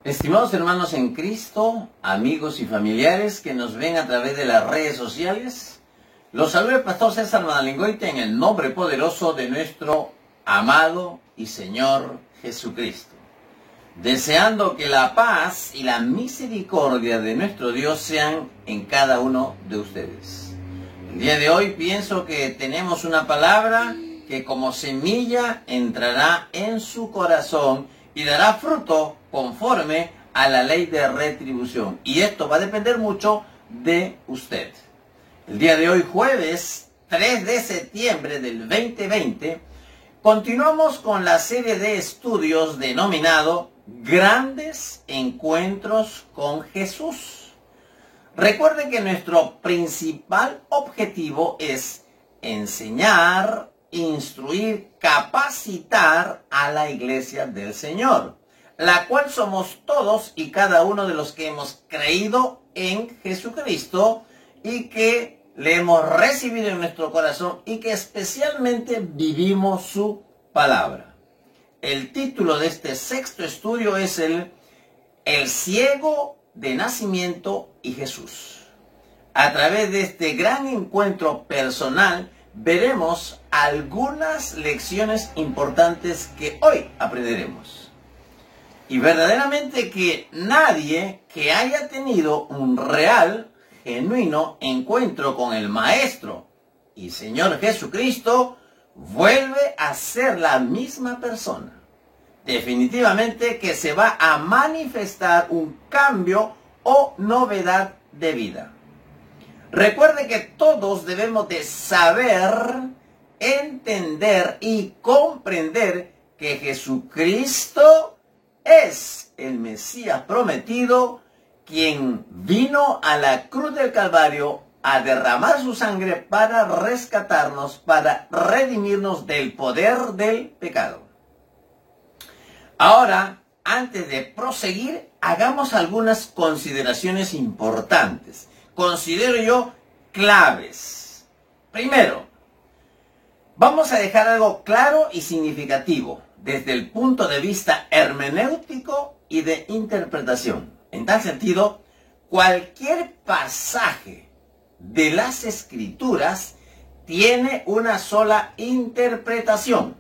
Estimados hermanos en Cristo, amigos y familiares que nos ven a través de las redes sociales, los saluda el pastor César Madalingoite en el nombre poderoso de nuestro amado y Señor Jesucristo, deseando que la paz y la misericordia de nuestro Dios sean en cada uno de ustedes. El día de hoy pienso que tenemos una palabra que como semilla entrará en su corazón y dará fruto conforme a la ley de retribución. Y esto va a depender mucho de usted. El día de hoy, jueves 3 de septiembre del 2020, continuamos con la serie de estudios denominado Grandes Encuentros con Jesús. Recuerden que nuestro principal objetivo es enseñar, instruir, capacitar a la iglesia del Señor, la cual somos todos y cada uno de los que hemos creído en Jesucristo y que le hemos recibido en nuestro corazón y que especialmente vivimos su palabra. El título de este sexto estudio es El ciego de nacimiento y Jesús. A través de este gran encuentro personal veremos algunas lecciones importantes que hoy aprenderemos. Y verdaderamente que nadie que haya tenido un real, genuino encuentro con el Maestro y Señor Jesucristo vuelve a ser la misma persona. Definitivamente que se va a manifestar un cambio o novedad de vida. Recuerde que todos debemos de saber, entender y comprender que Jesucristo es el Mesías prometido, quien vino a la cruz del Calvario a derramar su sangre para rescatarnos, para redimirnos del poder del pecado. Ahora, antes de proseguir, hagamos algunas consideraciones importantes. Considero yo claves. Primero, vamos a dejar algo claro y significativo desde el punto de vista hermenéutico y de interpretación. En tal sentido, cualquier pasaje de las Escrituras tiene una sola interpretación,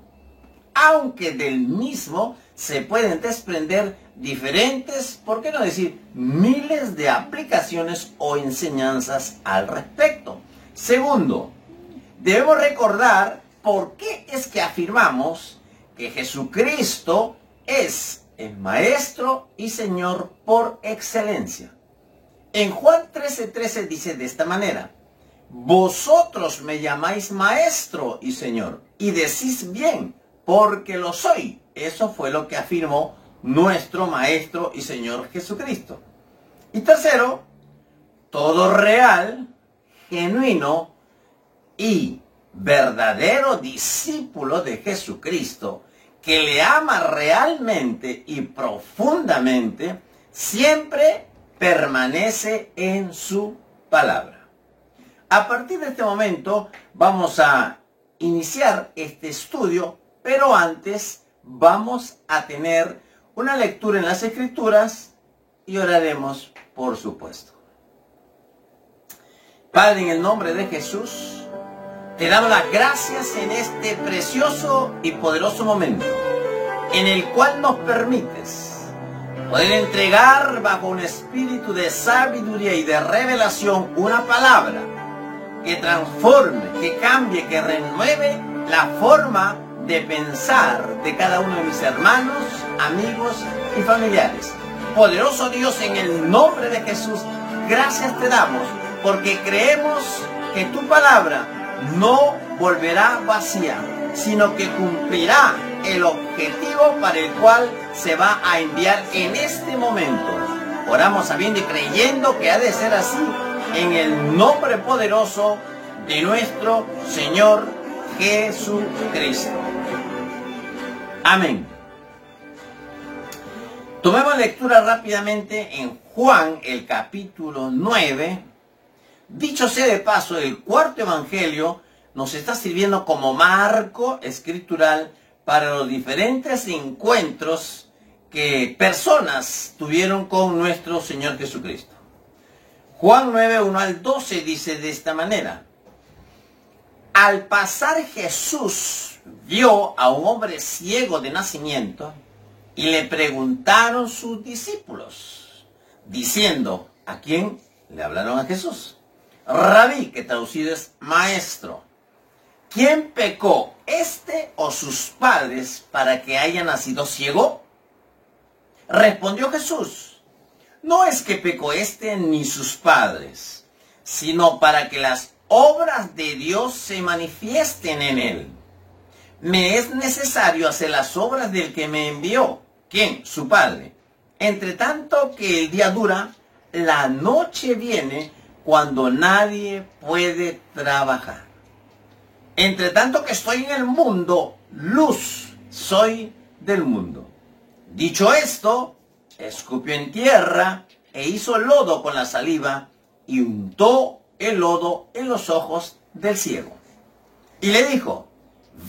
aunque del mismo se pueden desprender diferentes, por qué no decir, miles de aplicaciones o enseñanzas al respecto. Segundo, debemos recordar por qué es que afirmamos que Jesucristo es el Maestro y Señor por excelencia. En Juan 13:13 dice de esta manera: vosotros me llamáis Maestro y Señor, y decís bien, porque lo soy. Eso fue lo que afirmó nuestro Maestro y Señor Jesucristo. Y tercero, todo real, genuino y verdadero discípulo de Jesucristo, que le ama realmente y profundamente, siempre permanece en su palabra. A partir de este momento vamos a iniciar este estudio, pero antes vamos a tener una lectura en las Escrituras y oraremos, por supuesto. Padre, en el nombre de Jesús, te damos las gracias en este precioso y poderoso momento, en el cual nos permites poder entregar bajo un espíritu de sabiduría y de revelación una palabra que transforme, que cambie, que renueve la forma de pensar de cada uno de mis hermanos, amigos y familiares. Poderoso Dios, en el nombre de Jesús, gracias te damos, porque creemos que tu palabra no volverá vacía, sino que cumplirá el objetivo para el cual se va a enviar en este momento. Oramos sabiendo y creyendo que ha de ser así, en el nombre poderoso de nuestro Señor Jesucristo. Amén. Tomemos lectura rápidamente en Juan, el capítulo 9. Dicho sea de paso, el cuarto evangelio nos está sirviendo como marco escritural para los diferentes encuentros que personas tuvieron con nuestro Señor Jesucristo. Juan 9, 1 al 12 dice de esta manera: al pasar Jesús vio a un hombre ciego de nacimiento y le preguntaron sus discípulos, diciendo, ¿a quién? Le hablaron a Jesús. Rabí, que traducido es maestro, ¿quién pecó, este o sus padres, para que haya nacido ciego? Respondió Jesús, no es que pecó este ni sus padres, sino para que las obras de Dios se manifiesten en él. Me es necesario hacer las obras del que me envió. ¿Quién? Su Padre. Entre tanto que el día dura, la noche viene cuando nadie puede trabajar. Entre tanto que estoy en el mundo, luz soy del mundo. Dicho esto, escupió en tierra e hizo lodo con la saliva y untó el lodo en los ojos del ciego. Y le dijo,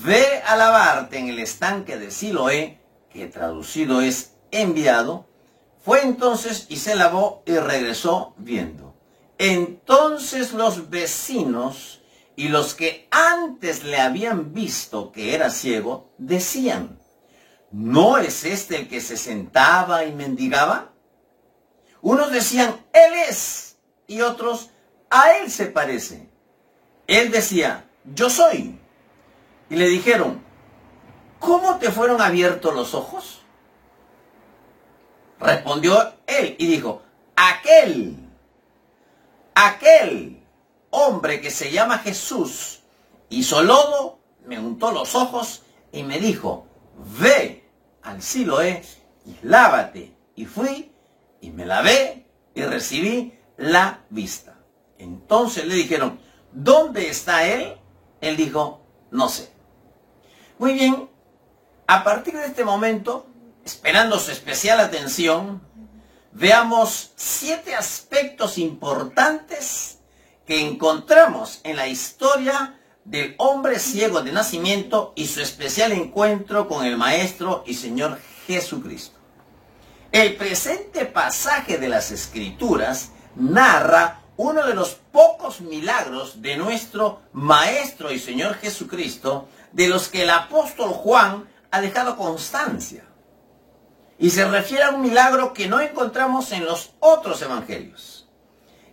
ve a lavarte en el estanque de Siloé, que traducido es enviado. Fue entonces y se lavó y regresó viendo. Entonces los vecinos y los que antes le habían visto que era ciego, decían, ¿no es este el que se sentaba y mendigaba? Unos decían, él es, y otros, a él se parece. Él decía, yo soy. Y le dijeron, ¿cómo te fueron abiertos los ojos? Respondió él y dijo, aquel hombre que se llama Jesús hizo lodo, me untó los ojos y me dijo, ve al Siloé y lávate. Y fui y me lavé y recibí la vista. Entonces le dijeron, ¿dónde está él? Él dijo, no sé. Muy bien, a partir de este momento, esperando su especial atención, veamos 7 aspectos importantes que encontramos en la historia del hombre ciego de nacimiento y su especial encuentro con el Maestro y Señor Jesucristo. El presente pasaje de las Escrituras narra uno de los pocos milagros de nuestro Maestro y Señor Jesucristo, de los que el apóstol Juan ha dejado constancia. Y se refiere a un milagro que no encontramos en los otros evangelios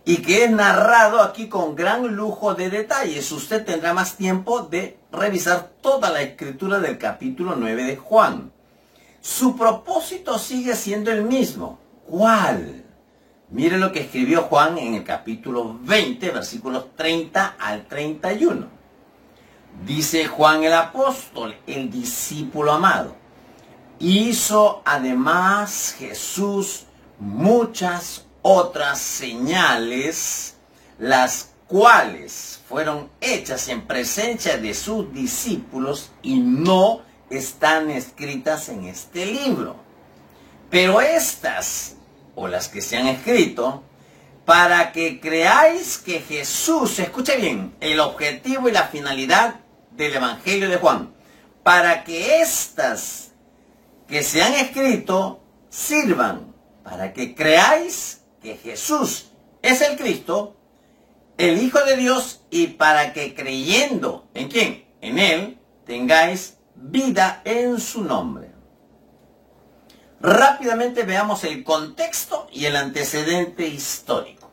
y que es narrado aquí con gran lujo de detalles. Usted tendrá más tiempo de revisar toda la escritura del capítulo 9 de Juan. Su propósito sigue siendo el mismo. ¿Cuál? Mire lo que escribió Juan en el capítulo 20, versículos 30 al 31. Dice Juan el apóstol, el discípulo amado. Hizo además Jesús muchas otras señales, las cuales fueron hechas en presencia de sus discípulos y no están escritas en este libro. Pero estas, o las que se han escrito, para que creáis que Jesús, escuche bien, el objetivo y la finalidad del Evangelio de Juan, para que estas que se han escrito sirvan para que creáis que Jesús es el Cristo, el Hijo de Dios, y para que creyendo, ¿en quién? En Él, tengáis vida en su nombre. Rápidamente veamos el contexto y el antecedente histórico.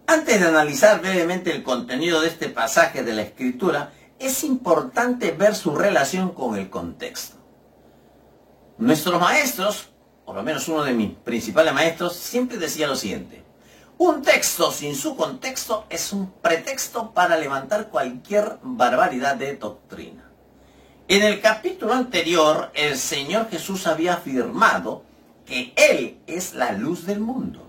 Antes de analizar brevemente el contenido de este pasaje de la Escritura, es importante ver su relación con el contexto. Nuestros maestros, por lo menos uno de mis principales maestros, siempre decía lo siguiente: un texto sin su contexto es un pretexto para levantar cualquier barbaridad de doctrina. En el capítulo anterior, el Señor Jesús había afirmado que Él es la luz del mundo.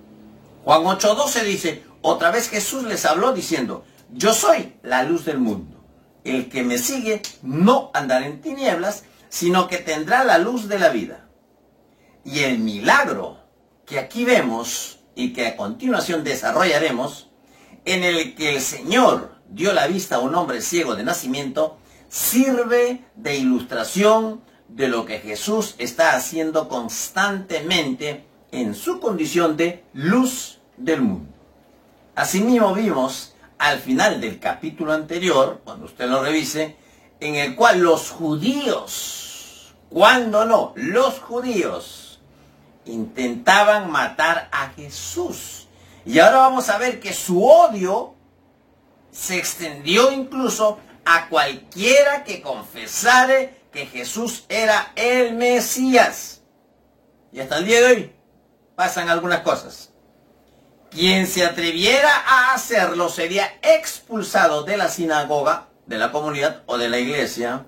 Juan 8:12 dice, otra vez Jesús les habló diciendo, yo soy la luz del mundo. El que me sigue no andará en tinieblas, sino que tendrá la luz de la vida. Y el milagro que aquí vemos y que a continuación desarrollaremos, en el que el Señor dio la vista a un hombre ciego de nacimiento, sirve de ilustración de lo que Jesús está haciendo constantemente en su condición de luz del mundo. Asimismo vimos al final del capítulo anterior, cuando usted lo revise, en el cual los judíos, ¿cuándo no? Los judíos intentaban matar a Jesús. Y ahora vamos a ver que su odio se extendió incluso a cualquiera que confesare que Jesús era el Mesías. Y hasta el día de hoy pasan algunas cosas. Quien se atreviera a hacerlo sería expulsado de la sinagoga, de la comunidad o de la iglesia.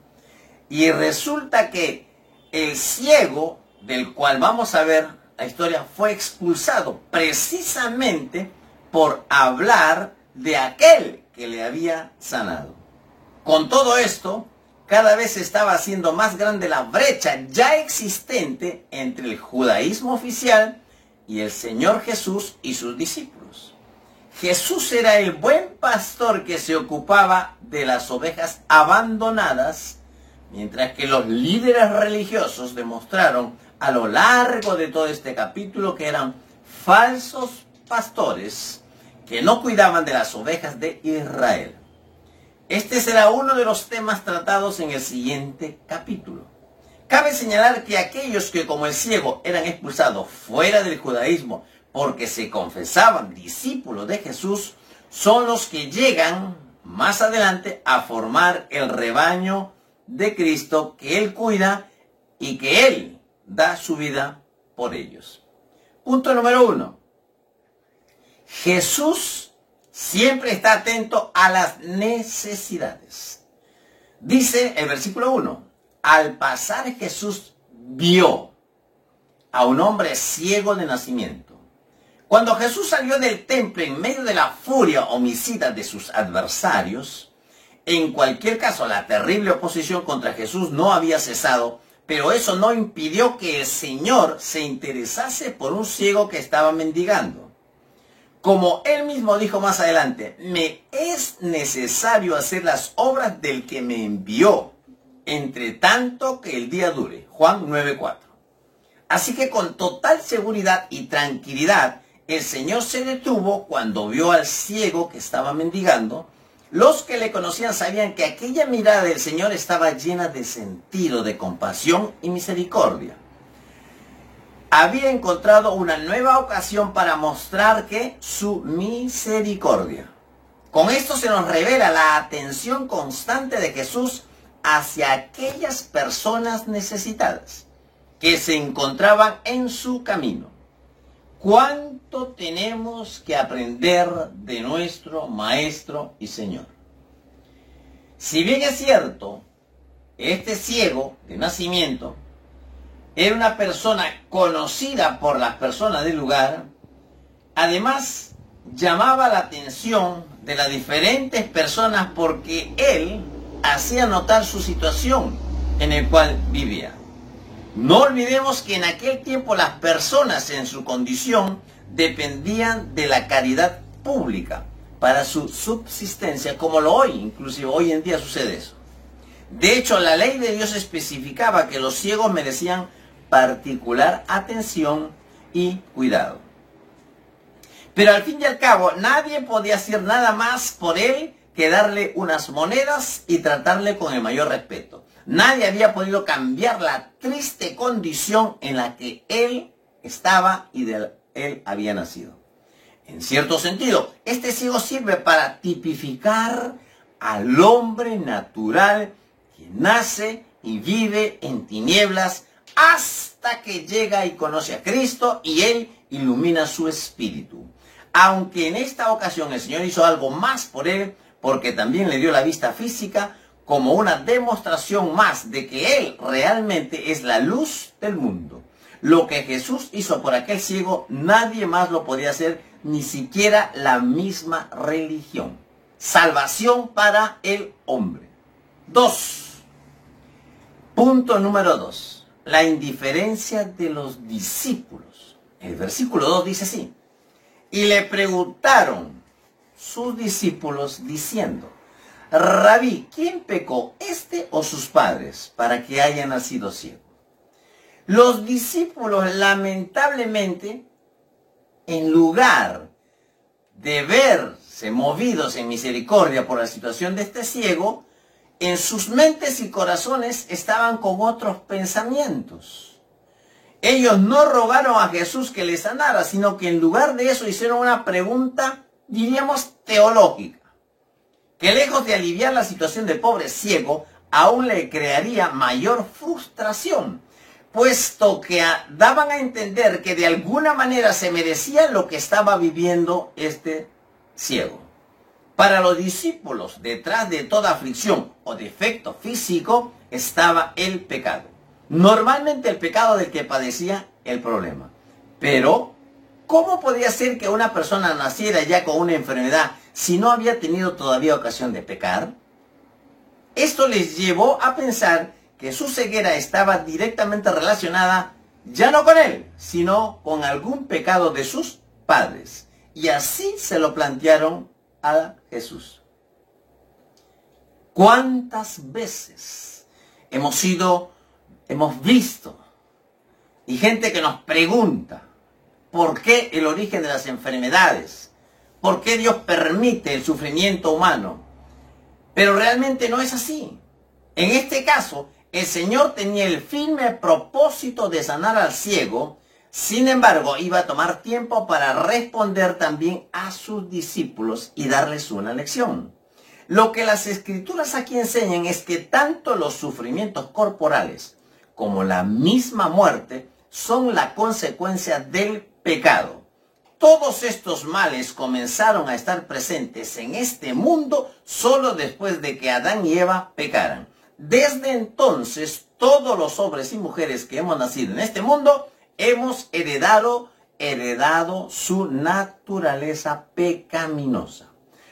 Y resulta que el ciego, del cual vamos a ver la historia, fue expulsado precisamente por hablar de aquel que le había sanado. Con todo esto, cada vez se estaba haciendo más grande la brecha ya existente entre el judaísmo oficial y el Señor Jesús y sus discípulos. Jesús era el buen pastor que se ocupaba de las ovejas abandonadas, mientras que los líderes religiosos demostraron a lo largo de todo este capítulo que eran falsos pastores que no cuidaban de las ovejas de Israel. Este será uno de los temas tratados en el siguiente capítulo. Cabe señalar que aquellos que como el ciego eran expulsados fuera del judaísmo porque se confesaban discípulos de Jesús, son los que llegan más adelante a formar el rebaño de Cristo que Él cuida y que Él da su vida por ellos. Punto número 1. Jesús siempre está atento a las necesidades. Dice el versículo 1, al pasar Jesús vio a un hombre ciego de nacimiento. Cuando Jesús salió del templo en medio de la furia homicida de sus adversarios, en cualquier caso la terrible oposición contra Jesús no había cesado, pero eso no impidió que el Señor se interesase por un ciego que estaba mendigando. Como él mismo dijo más adelante, me es necesario hacer las obras del que me envió, entre tanto que el día dure. Juan 9:4. Así que con total seguridad y tranquilidad, el Señor se detuvo cuando vio al ciego que estaba mendigando. Los que le conocían sabían que aquella mirada del Señor estaba llena de sentido, de compasión y misericordia. Había encontrado una nueva ocasión para mostrar que su misericordia. Con esto se nos revela la atención constante de Jesús hacia aquellas personas necesitadas que se encontraban en su camino. ¿Cuánto tenemos que aprender de nuestro Maestro y Señor? Si bien es cierto, este ciego de nacimiento era una persona conocida por las personas del lugar, además llamaba la atención de las diferentes personas porque él hacía notar su situación en el cual vivía. No olvidemos que en aquel tiempo las personas en su condición dependían de la caridad pública para su subsistencia, como lo hoy, inclusive hoy en día sucede eso. De hecho, la ley de Dios especificaba que los ciegos merecían particular atención y cuidado. Pero al fin y al cabo, nadie podía hacer nada más por él que darle unas monedas y tratarle con el mayor respeto. Nadie había podido cambiar la triste condición en la que él estaba y de él había nacido. En cierto sentido, este ciego sirve para tipificar al hombre natural que nace y vive en tinieblas hasta que llega y conoce a Cristo y Él ilumina su espíritu. Aunque en esta ocasión el Señor hizo algo más por él, porque también le dio la vista física, como una demostración más de que Él realmente es la luz del mundo. Lo que Jesús hizo por aquel ciego, nadie más lo podía hacer, ni siquiera la misma religión. Salvación para el hombre. 2. Punto número 2. La indiferencia de los discípulos. El versículo 2 dice así. Y le preguntaron sus discípulos diciendo, Rabí, ¿quién pecó, este o sus padres, para que haya nacido ciego? Los discípulos, lamentablemente, en lugar de verse movidos en misericordia por la situación de este ciego, en sus mentes y corazones estaban con otros pensamientos. Ellos no rogaron a Jesús que les sanara, sino que en lugar de eso hicieron una pregunta, diríamos, teológica, que lejos de aliviar la situación del pobre ciego, aún le crearía mayor frustración, puesto que daban a entender que de alguna manera se merecía lo que estaba viviendo este ciego. Para los discípulos, detrás de toda aflicción o defecto físico, estaba el pecado. Normalmente el pecado del que padecía el problema. Pero, ¿cómo podía ser que una persona naciera ya con una enfermedad si no había tenido todavía ocasión de pecar? Esto les llevó a pensar que su ceguera estaba directamente relacionada ya no con él, sino con algún pecado de sus padres. Y así se lo plantearon a Jesús. ¿Cuántas veces hemos visto y gente que nos pregunta por qué el origen de las enfermedades, por qué Dios permite el sufrimiento humano? Pero realmente no es así. En este caso, el Señor tenía el firme propósito de sanar al ciego. Sin embargo, iba a tomar tiempo para responder también a sus discípulos y darles una lección. Lo que las Escrituras aquí enseñan es que tanto los sufrimientos corporales como la misma muerte son la consecuencia del pecado. Todos estos males comenzaron a estar presentes en este mundo solo después de que Adán y Eva pecaran. Desde entonces, todos los hombres y mujeres que hemos nacido en este mundo hemos heredado su naturaleza pecaminosa,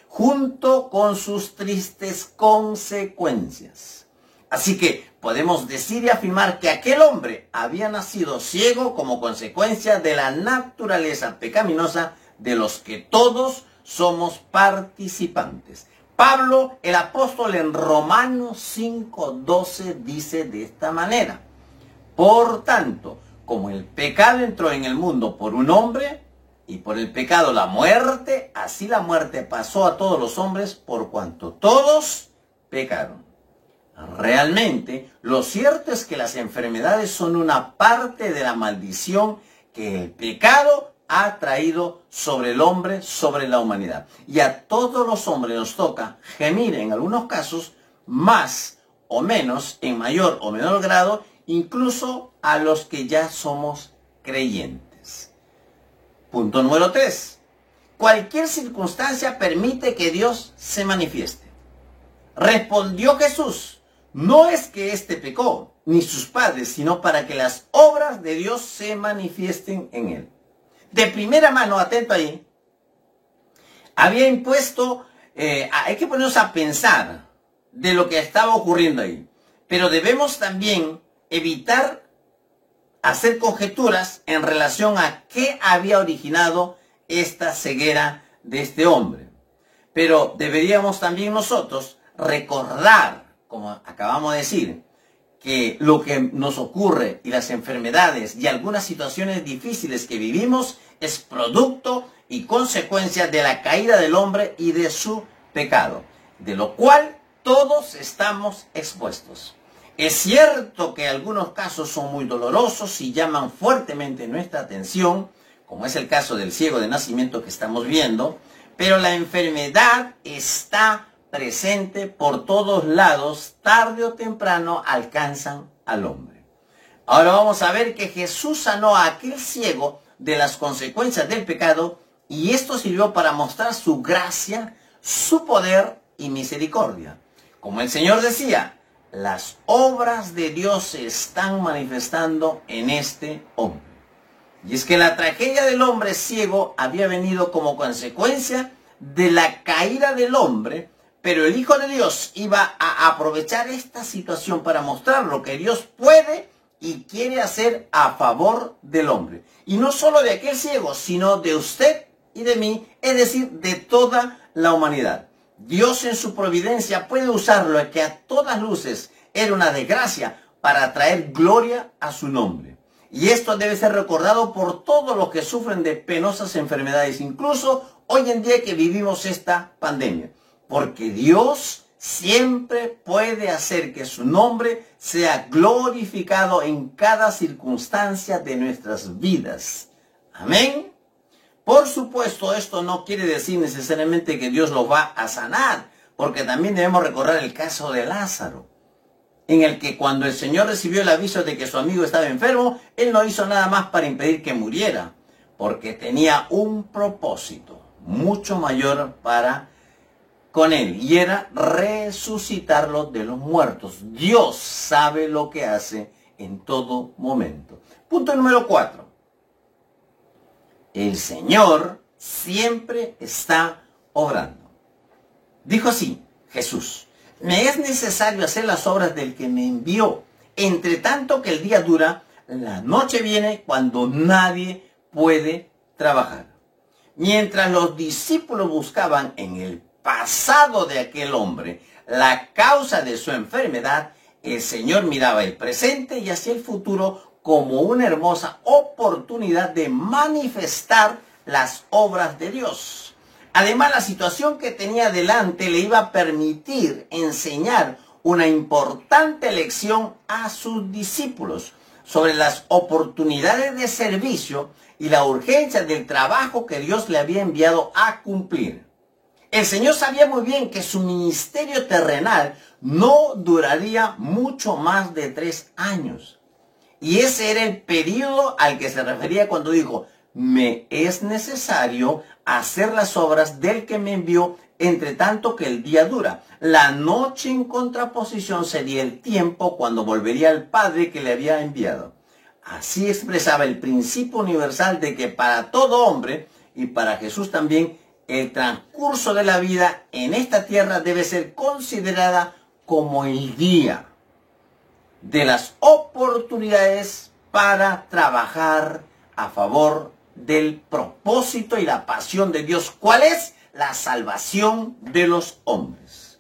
junto con sus tristes consecuencias. Así que podemos decir y afirmar que aquel hombre había nacido ciego como consecuencia de la naturaleza pecaminosa de los que todos somos participantes. Pablo, el apóstol, en Romanos 5:12 dice de esta manera: por tanto, como el pecado entró en el mundo por un hombre, y por el pecado la muerte, así la muerte pasó a todos los hombres por cuanto todos pecaron. Realmente, lo cierto es que las enfermedades son una parte de la maldición que el pecado ha traído sobre el hombre, sobre la humanidad. Y a todos los hombres nos toca gemir en algunos casos, más o menos, en mayor o menor grado, incluso a los que ya somos creyentes. Punto número 3. Cualquier circunstancia permite que Dios se manifieste. Respondió Jesús: no es que éste pecó, ni sus padres, sino para que las obras de Dios se manifiesten en él. De primera mano, atento ahí, había impuesto, hay que ponernos a pensar de lo que estaba ocurriendo ahí. Pero debemos también evitar hacer conjeturas en relación a qué había originado esta ceguera de este hombre. Pero deberíamos también nosotros recordar, como acabamos de decir, que lo que nos ocurre y las enfermedades y algunas situaciones difíciles que vivimos es producto y consecuencia de la caída del hombre y de su pecado, de lo cual todos estamos expuestos. Es cierto que algunos casos son muy dolorosos y llaman fuertemente nuestra atención, como es el caso del ciego de nacimiento que estamos viendo, pero la enfermedad está presente por todos lados, tarde o temprano alcanzan al hombre. Ahora vamos a ver que Jesús sanó a aquel ciego de las consecuencias del pecado, y esto sirvió para mostrar su gracia, su poder y misericordia. Como el Señor decía, las obras de Dios se están manifestando en este hombre. Y es que la tragedia del hombre ciego había venido como consecuencia de la caída del hombre, pero el Hijo de Dios iba a aprovechar esta situación para mostrar lo que Dios puede y quiere hacer a favor del hombre. Y no solo de aquel ciego, sino de usted y de mí, es decir, de toda la humanidad. Dios en su providencia puede usarlo, que a todas luces era una desgracia, para traer gloria a su nombre. Y esto debe ser recordado por todos los que sufren de penosas enfermedades, incluso hoy en día que vivimos esta pandemia. Porque Dios siempre puede hacer que su nombre sea glorificado en cada circunstancia de nuestras vidas. Amén. Por supuesto, esto no quiere decir necesariamente que Dios lo va a sanar, porque también debemos recordar el caso de Lázaro, en el que cuando el Señor recibió el aviso de que su amigo estaba enfermo, Él no hizo nada más para impedir que muriera, porque tenía un propósito mucho mayor con Él, y era resucitarlo de los muertos. Dios sabe lo que hace en todo momento. Punto número 4. El Señor siempre está obrando. Dijo así Jesús: me es necesario hacer las obras del que me envió. Entre tanto que el día dura, la noche viene cuando nadie puede trabajar. Mientras los discípulos buscaban en el pasado de aquel hombre la causa de su enfermedad, el Señor miraba el presente y hacia el futuro como una hermosa oportunidad de manifestar las obras de Dios. Además, la situación que tenía delante le iba a permitir enseñar una importante lección a sus discípulos sobre las oportunidades de servicio y la urgencia del trabajo que Dios le había enviado a cumplir. El Señor sabía muy bien que su ministerio terrenal no duraría mucho más de 3 años. Y ese era el periodo al que se refería cuando dijo: me es necesario hacer las obras del que me envió, entre tanto que el día dura. La noche, en contraposición, sería el tiempo cuando volvería al Padre que le había enviado. Así expresaba el principio universal de que para todo hombre, y para Jesús también, el transcurso de la vida en esta tierra debe ser considerada como el día de las oportunidades para trabajar a favor del propósito y la pasión de Dios. ¿Cuál es? La salvación de los hombres.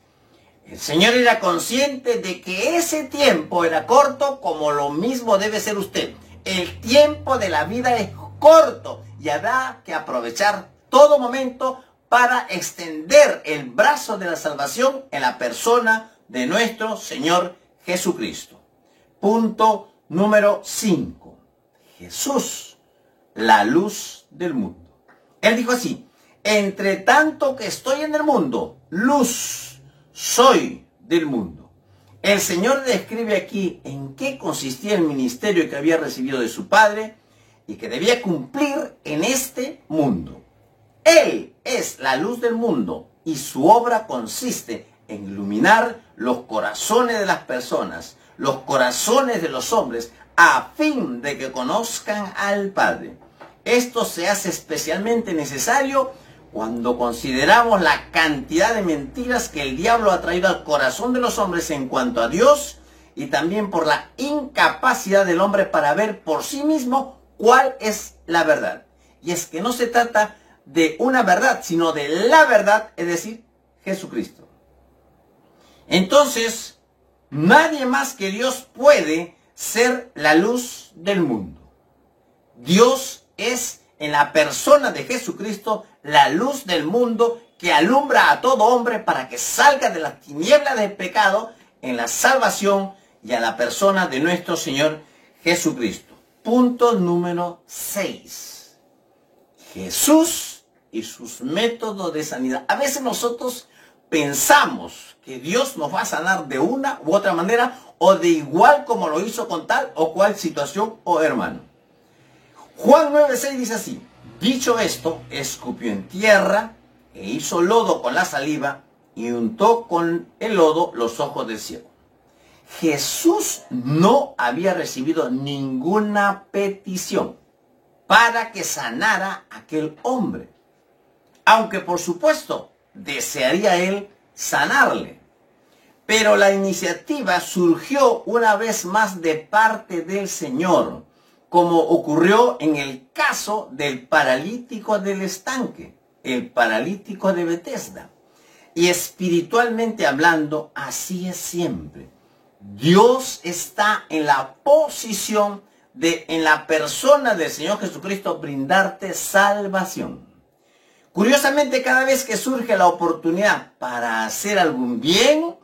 El Señor era consciente de que ese tiempo era corto, como lo mismo debe ser usted. El tiempo de la vida es corto y habrá que aprovechar todo momento para extender el brazo de la salvación en la persona de nuestro Señor Jesucristo. Punto número 5. Jesús, la luz del mundo. Él dijo así: entre tanto que estoy en el mundo, luz soy del mundo. El Señor describe aquí en qué consistía el ministerio que había recibido de su Padre y que debía cumplir en este mundo. Él es la luz del mundo y su obra consiste en iluminar los corazones de las personas, los corazones de los hombres, a fin de que conozcan al Padre. Esto se hace especialmente necesario cuando consideramos la cantidad de mentiras que el diablo ha traído al corazón de los hombres en cuanto a Dios, y también por la incapacidad del hombre para ver por sí mismo cuál es la verdad. Y es que no se trata de una verdad, sino de la verdad, es decir, Jesucristo. Entonces, nadie más que Dios puede ser la luz del mundo. Dios es, en la persona de Jesucristo, la luz del mundo que alumbra a todo hombre para que salga de las tinieblas del pecado en la salvación y a la persona de nuestro Señor Jesucristo. Punto número 6. Jesús y sus métodos de sanidad. A veces nosotros pensamos que Dios nos va a sanar de una u otra manera, o de igual como lo hizo con tal o cual situación o hermano. Juan 9:6 dice así: dicho esto, escupió en tierra e hizo lodo con la saliva y untó con el lodo los ojos del ciego. Jesús no había recibido ninguna petición para que sanara a aquel hombre, aunque por supuesto desearía él sanarle. Pero la iniciativa surgió una vez más de parte del Señor, como ocurrió en el caso del paralítico del estanque, el paralítico de Betesda. Y espiritualmente hablando, así es siempre. Dios está en la posición de, en la persona del Señor Jesucristo, brindarte salvación. Curiosamente, cada vez que surge la oportunidad para hacer algún bien,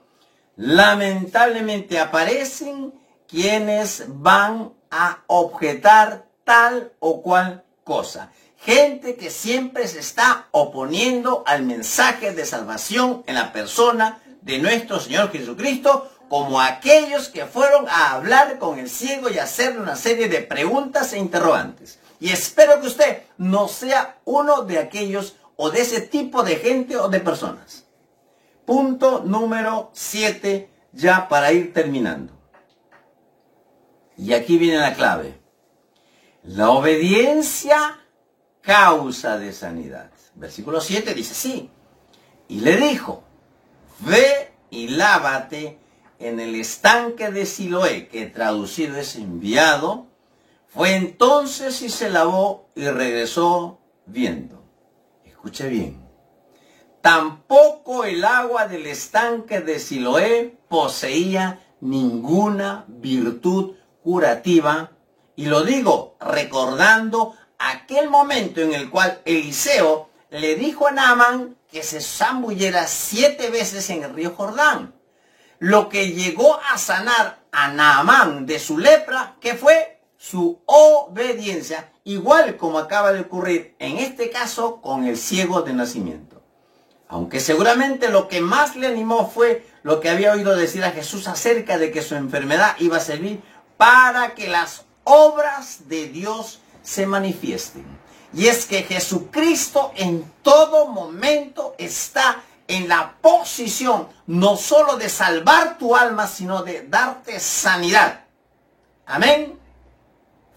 lamentablemente aparecen quienes van a objetar tal o cual cosa. Gente que siempre se está oponiendo al mensaje de salvación en la persona de nuestro Señor Jesucristo, como aquellos que fueron a hablar con el ciego y hacerle una serie de preguntas e interrogantes. Y espero que usted no sea uno de aquellos o de ese tipo de gente o de personas. Punto número 7, ya para ir terminando. Y aquí viene la clave. La obediencia causa de sanidad. Versículo 7 dice así. Y le dijo, ve y lávate en el estanque de Siloé, que traducido es enviado. Fue entonces y se lavó y regresó viendo. Escuche bien. Tampoco el agua del estanque de Siloé poseía ninguna virtud curativa. Y lo digo recordando aquel momento en el cual Eliseo le dijo a Naamán que se zambullera 7 veces en el río Jordán. Lo que llegó a sanar a Naamán de su lepra, que fue su obediencia, igual como acaba de ocurrir en este caso con el ciego de nacimiento. Aunque seguramente lo que más le animó fue lo que había oído decir a Jesús acerca de que su enfermedad iba a servir para que las obras de Dios se manifiesten. Y es que Jesucristo en todo momento está en la posición no solo de salvar tu alma, sino de darte sanidad. Amén.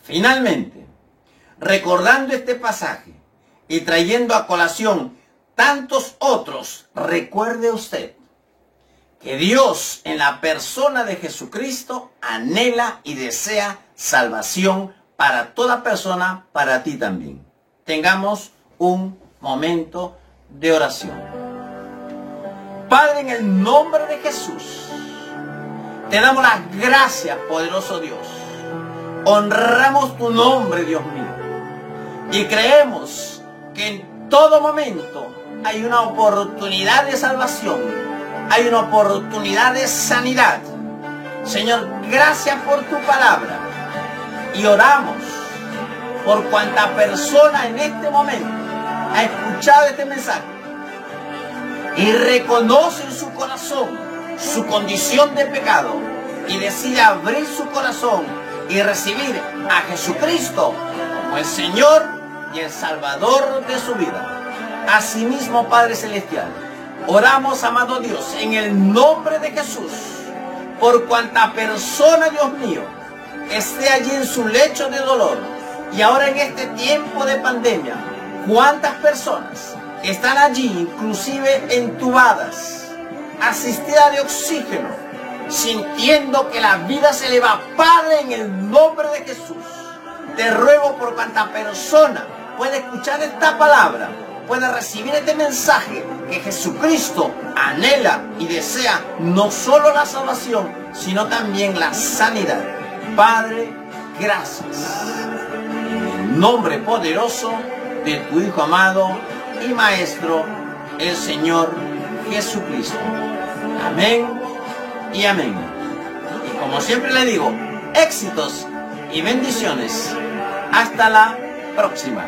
Finalmente, recordando este pasaje y trayendo a colación tantos otros, recuerde usted que Dios en la persona de Jesucristo anhela y desea salvación para toda persona, para ti también. Tengamos un momento de oración. Padre, en el nombre de Jesús, te damos las gracias, poderoso Dios. Honramos tu nombre, Dios mío. Y creemos que en todo momento hay una oportunidad de salvación. Hay una oportunidad de sanidad. Señor, gracias por tu palabra. Y oramos por cuanta persona en este momento ha escuchado este mensaje y reconoce en su corazón su condición de pecado y decide abrir su corazón y recibir a Jesucristo como el Señor y el Salvador de su vida. Asimismo, Padre Celestial, oramos, amado Dios, en el nombre de Jesús, por cuanta persona, Dios mío, esté allí en su lecho de dolor, y ahora en este tiempo de pandemia, cuántas personas están allí, inclusive entubadas, asistidas de oxígeno, sintiendo que la vida se le va. Padre, en el nombre de Jesús, te ruego por cuanta persona puede escuchar esta palabra, puede recibir este mensaje, que Jesucristo anhela y desea no solo la salvación, sino también la sanidad. Padre, gracias. En el nombre poderoso de tu Hijo amado y Maestro, el Señor Jesucristo. Amén y amén. Y como siempre le digo, éxitos y bendiciones. Hasta la próxima.